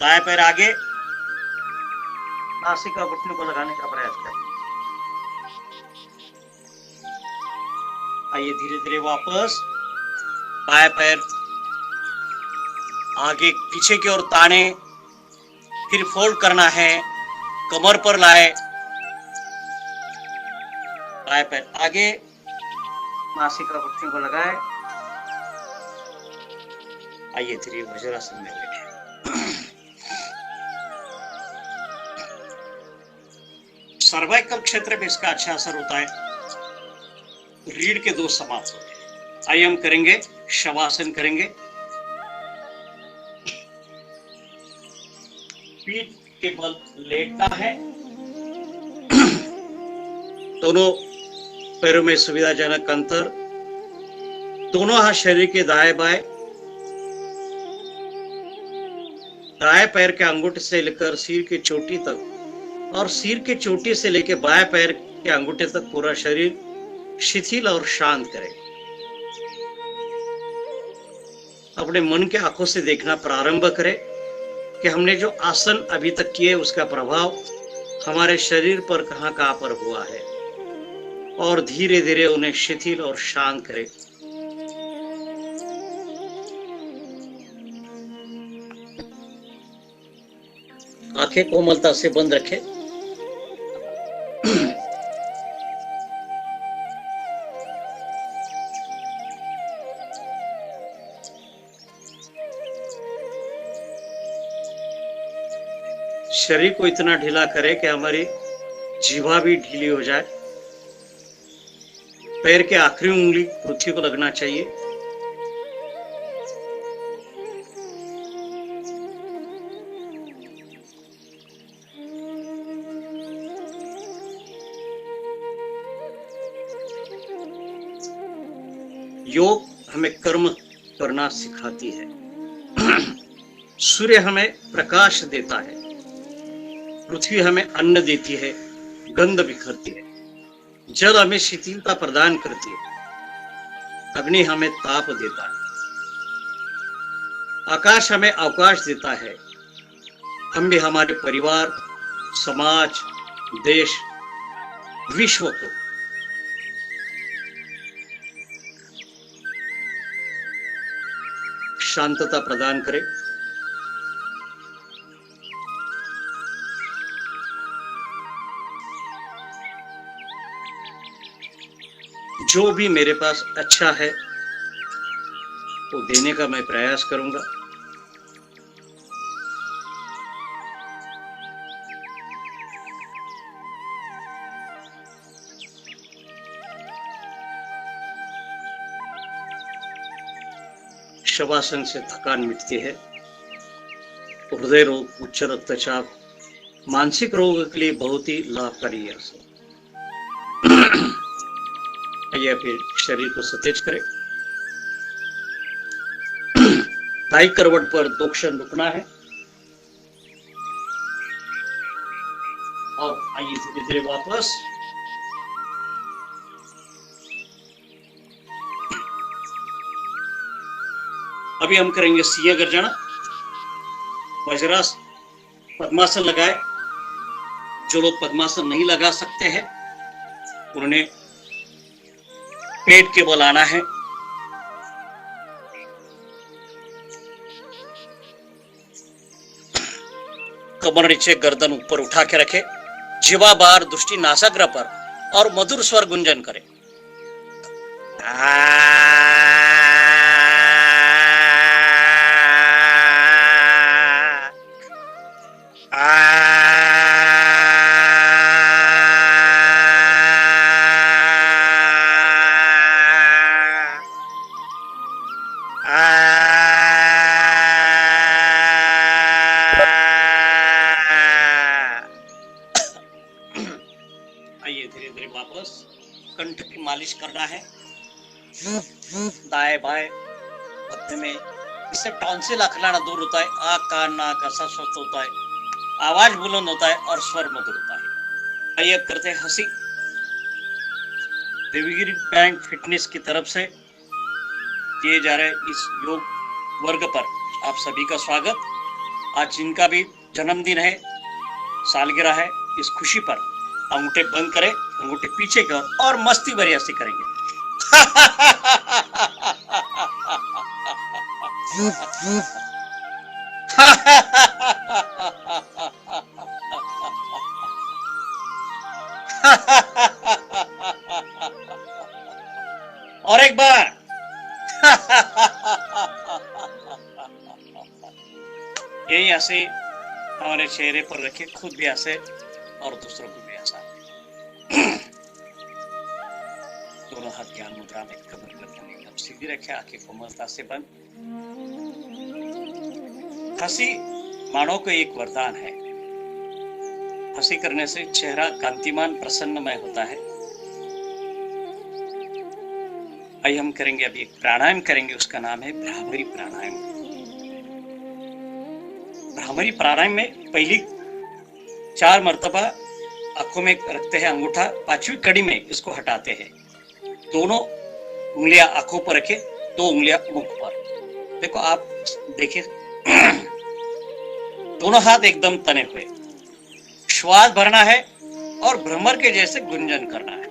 दायां पैर आगे, नासिका घुटने को लगाने का प्रयास करें। आइए धीरे धीरे वापस, बाएं पैर आगे पीछे की ओर ताने, फिर फोल्ड करना है, कमर पर लाए, बाएं पैर आगे, नासिका पट्टियों को लगाए। आइए धीरे वज्रासन में बैठे। सर्वाइकल क्षेत्र में इसका अच्छा असर होता है। रीढ़ के दोष समाप्त होते हैं। आइए हम करेंगे शवासन करेंगे। पीठ के बल लेटता है, दोनों पैरों में सुविधाजनक अंतर, दोनों हाथ शरीर के दाएं बाएं, दाएं पैर के अंगूठे से लेकर सिर की चोटी तक और सिर की चोटी से लेकर बाएं पैर के अंगूठे तक पूरा शरीर शिथिल और शांत करें। अपने मन के आंखों से देखना प्रारंभ करें कि हमने जो आसन अभी तक किए उसका प्रभाव हमारे शरीर पर कहां पर हुआ है, और धीरे धीरे उन्हें शिथिल और शांत करें। आंखें कोमलता से बंद रखें। शरीर को इतना ढीला करें कि हमारी जीवा भी ढीली हो जाए। पैर के आखिरी उंगली पृथ्वी को लगना चाहिए। योग हमें कर्म करना सिखाती है। सूर्य हमें प्रकाश देता है, पृथ्वी हमें अन्न देती है, गंध बिखरती है, जल हमें शिथिलता प्रदान करती है, अग्नि हमें ताप देता है, आकाश हमें अवकाश देता है। हम भी हमारे परिवार, समाज, देश, विश्व को शांतता प्रदान करें। जो भी मेरे पास अच्छा है वो देने का मैं प्रयास करूंगा। शवासन से थकान मिटती है। हृदय रोग, उच्च रक्तचाप, मानसिक रोग के लिए बहुत ही लाभकारी है। आइए फिर शरीर को सतेज करें। दाई करवट पर 2 क्षण रुकना है और आइए धीरे धीरे वापस। अभी हम करेंगे सिंह गर्जना। वज्रासन, पद्मासन लगाए। जो लोग पद्मासन नहीं लगा सकते हैं उन्होंने पेट के बल आना है। कमर नीचे, गर्दन ऊपर उठा के रखे, जीवा बाहर, दृष्टि नासाग्र पर और मधुर स्वर गुंजन करें। आइए धीरे धीरे वापस। कंठ की मालिश करना है, दाएं बाएं मध्य में। इससे टॉन्सिल अखलाना दूर होता है, आँख कान नाक ऐसा स्वस्थ होता है, आवाज बुलंद होता है और स्वर मधुर होता है। आइए अब करते हैं हंसी। देवगिरी बैंक फिटनेस की तरफ से किए जा रहे इस योग वर्ग पर आप सभी का स्वागत। आज जिनका भी जन्मदिन है, सालगिरह है, इस खुशी पर अंगूठे बंद करें, अंगूठे पीछे की ओर और मस्ती भरी हंसी करेंगे। ऐसे हमारे चेहरे पर रखे, खुद भी ऐसे और दूसरों को भी ऐसा। दोनों हाथ ज्ञान मुद्रा में कमर गर्दन एकदम सीधी रखे, आंखें कोमलता से बंद। हंसी मानव को एक वरदान है। हंसी करने से चेहरा कांतिमान प्रसन्नमय होता है। आइए हम करेंगे, अभी एक प्राणायाम करेंगे, उसका नाम है भ्रामरी प्राणायाम। भ्रामरी प्राणायाम में पहली 4 मर्तबा आंखों में रखते हैं अंगूठा, 5वीं कड़ी में इसको हटाते हैं। दोनों उंगलियां आंखों पर रखे, 2 उंगलियां मुख पर। देखो आप देखिए, दोनों हाथ एकदम तने हुए। श्वास भरना है और भ्रमर के जैसे गुंजन करना है।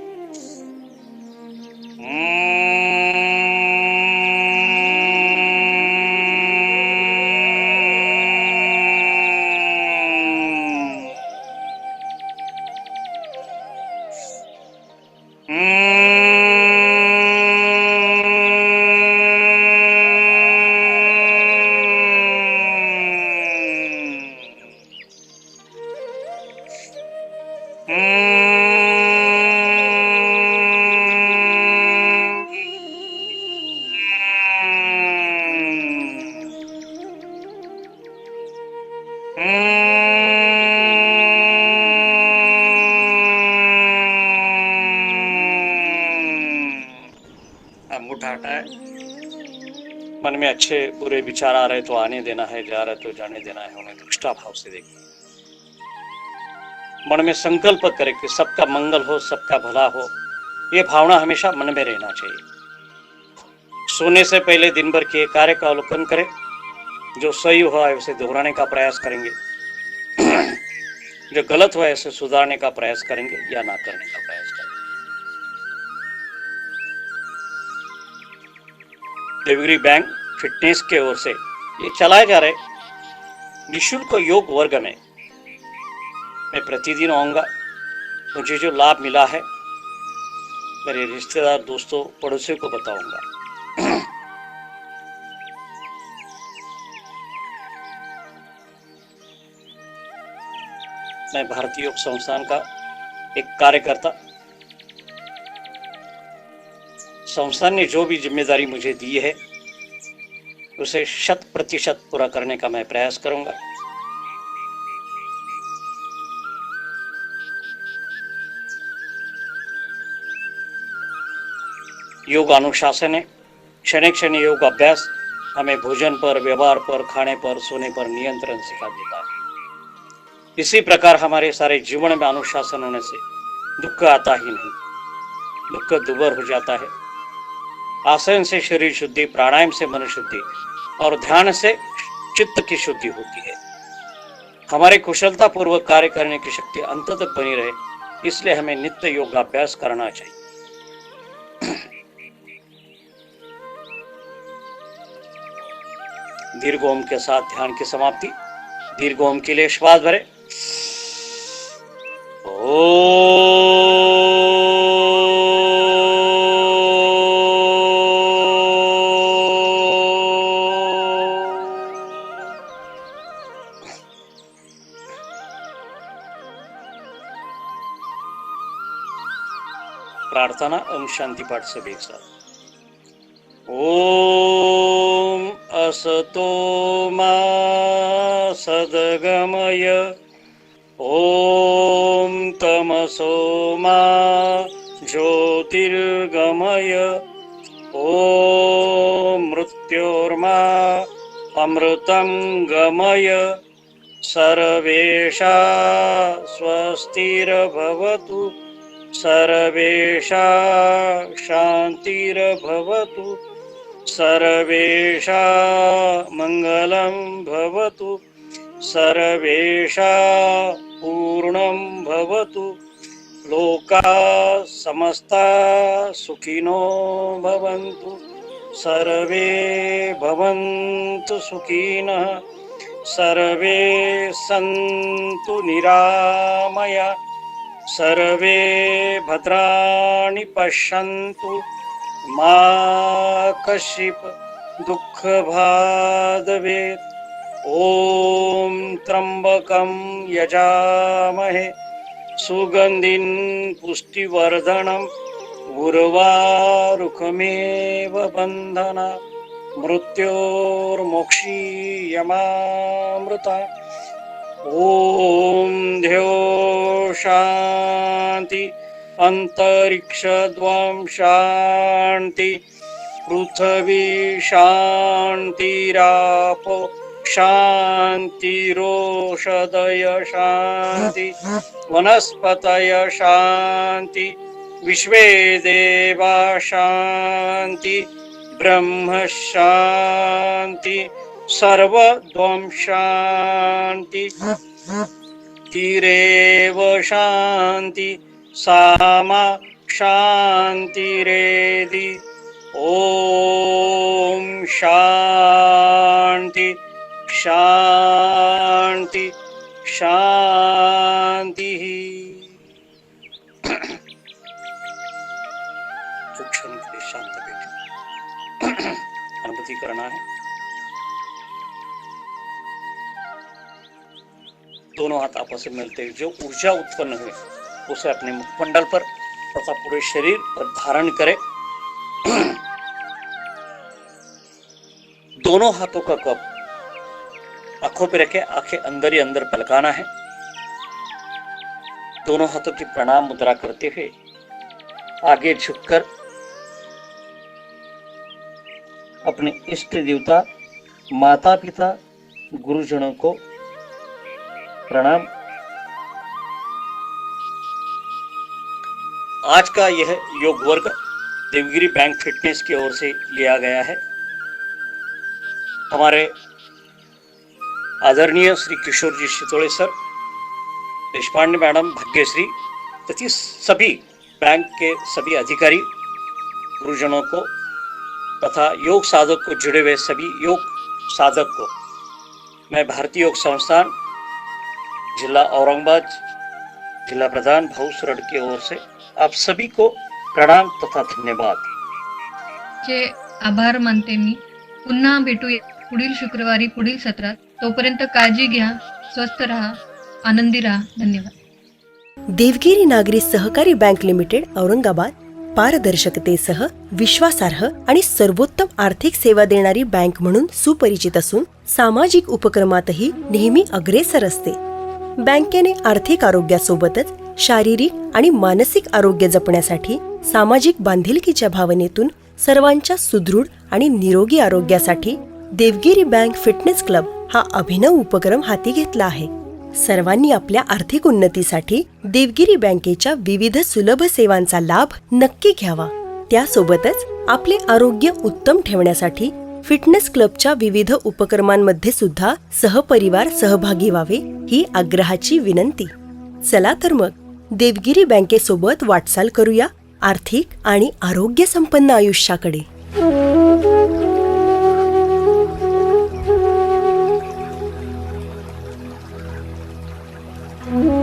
अंगूठा हटाए। मन में अच्छे बुरे विचार आ रहे तो आने देना है, जा रहे तो जाने देना है, उन्हें निष्ठा भाव से देखिए। मन में संकल्प करे कि सबका मंगल हो, सबका भला हो, ये भावना हमेशा मन में रहना चाहिए। सोने से पहले दिन भर किए कार्य का अवलोकन करें, जो सही हुआ है उसे दोहराने का प्रयास करेंगे, जो गलत हुआ है उसे सुधारने का प्रयास करेंगे या ना करने का प्रयास करेंगे। देवगिरी बैंक फिटनेस के ओर से ये चलाए जा रहे निःशुल्क योग वर्ग में मैं प्रतिदिन आऊंगा। मुझे जो लाभ मिला है मेरे रिश्तेदार, दोस्तों, पड़ोसियों को बताऊंगा। मैं भारतीय योग संस्थान का एक कार्यकर्ता, संस्थान ने जो भी जिम्मेदारी मुझे दी है उसे 100% पूरा करने का मैं प्रयास करूंगा। योग अनुशासन है, क्षण क्षण योग अभ्यास हमें भोजन पर, व्यवहार पर, खाने पर, सोने पर नियंत्रण सिखा देता है। इसी प्रकार हमारे सारे जीवन में अनुशासन होने से दुख आता ही नहीं, दुख दूर हो जाता है। आसन से शरीर शुद्धि, प्राणायाम से मन शुद्धि और ध्यान से चित्त की शुद्धि होती है। हमारे कुशलता पूर्वक कार्य करने की शक्ति अंत तक बनी रहे, इसलिए हमें नित्य योगाभ्यास करना चाहिए। दीर्घ ओम के साथ ध्यान की समाप्ति। दीर्घ ओम के लिए श्वास भरे। प्रार्थना ओम शांति पाठ से भी एक साथ। ओम असतो मा सद्गमय, ओम तमसो मा ज्योतिर्गमय, ओम मृत्योर्मा अमृतं गमय। सर्वेषा स्वस्तिर्भवतु, सर्वेषा शान्तिर्भवतु, सर्वेषा मङ्गलं भवतु, सर्वेषा पूर्णं भवतु। लोका समस्ता सुखिनो भवन्तु, सर्वे भवन्तु सुखिनः, सर्वे सन्तु निरामया, सर्वे भद्राणि पश्यन्तु, मा कश्चित् दुःखभाग् भवेत्। ॐ त्र्यम्बकं यजामहे सुगन्धिं पुष्टिवर्धनं उर्वारुकमेव बन्धना मृत्योर्मोक्षीयमामृता ॐ ध्यो शान्ति अन्तरिक्षद्वां शान्ति पृथ्वी शान्तिरापो शान्तिरोषधय शान्ति वनस्पतय शान्ति विश्वे देवा शान्ति ब्रह्म शान्ति सर्वद्वं शान्ति तिरेव शान्ति सामा शान्तिरेधि ॐ शान्ति शान्ति शान्तिः क्षण के लिए शांत बैठे अनुभूति करना है। दोनों हाथ आपस में मिलते हुए जो ऊर्जा उत्पन्न हुई उसे अपने मुखमंडल पर तथा पूरे शरीर पर धारण करें। दोनों हाथों का कप आंखों पे रखे, आंखें अंदर ही अंदर पलकाना है। दोनों हाथों की प्रणाम मुद्रा करते हुए आगे झुककर अपने इष्ट देवता, माता पिता, गुरुजनों को प्रणाम। आज का यह योग वर्ग देवगिरी बैंक फिटनेस की ओर से लिया गया है। हमारे आदरणीय श्री किशोर जी शितोळे सर, देशपांडे मैडम, भाग्यश्री तथा सभी बैंक के सभी अधिकारी, गुरुजनों को तथा योग साधक को जुड़े हुए सभी योग साधक को मैं भारतीय योग संस्थान जिला औरंगाबाद जिला प्रधान भाऊ सरड की ओर से आप सभी को प्रणाम तथा धन्यवाद। चे आभार मानते मी। पुन्हा भेटूया पुढील शुक्रवारी पुढील सत्रात। तोपर्यंत काळजी घ्या, स्वस्थ राहा, आनंदी राहा. धन्यवाद. देवगिरी नागरी सहकारी बँक लिमिटेड औरंगाबाद पारदर्शकतेसह विश्वासार्ह आणि सर्वोत्तम आर्थिक सेवा देणारी बँक म्हणून सुपरिचित असून सामाजिक उपक्रमातही नेहमी अग्रेसर असते. बँकेने आर्थिक आरोग्यासोबतच शारीरिक आणि मानसिक आरोग्य जपण्यासाठी सामाजिक बांधिलकीच्या भावनेतून सर्वांच्या सुदृढ आणि निरोगी आरोग्यासाठी देवगिरी बँक फिटनेस क्लब हा अभिनव उपक्रम हाती घेतला आहे. सर्वांनी आपल्या आर्थिक उन्नतीसाठी देवगिरी बँकेच्या विविध सुलभ सेवांचा लाभ नक्की घ्यावा. त्यासोबतच आपले आरोग्य उत्तम ठेवण्यासाठी फिटनेस क्लबच्या विविध उपक्रमांमध्ये सुद्धा सहपरिवार सहभागी व्हावे ही आग्रहाची विनंती. चला तर मग देवगिरी बँकेसोबत वाटचाल करूया आर्थिक आणि आरोग्य संपन्न आयुष्याकडे. Mm-hmm.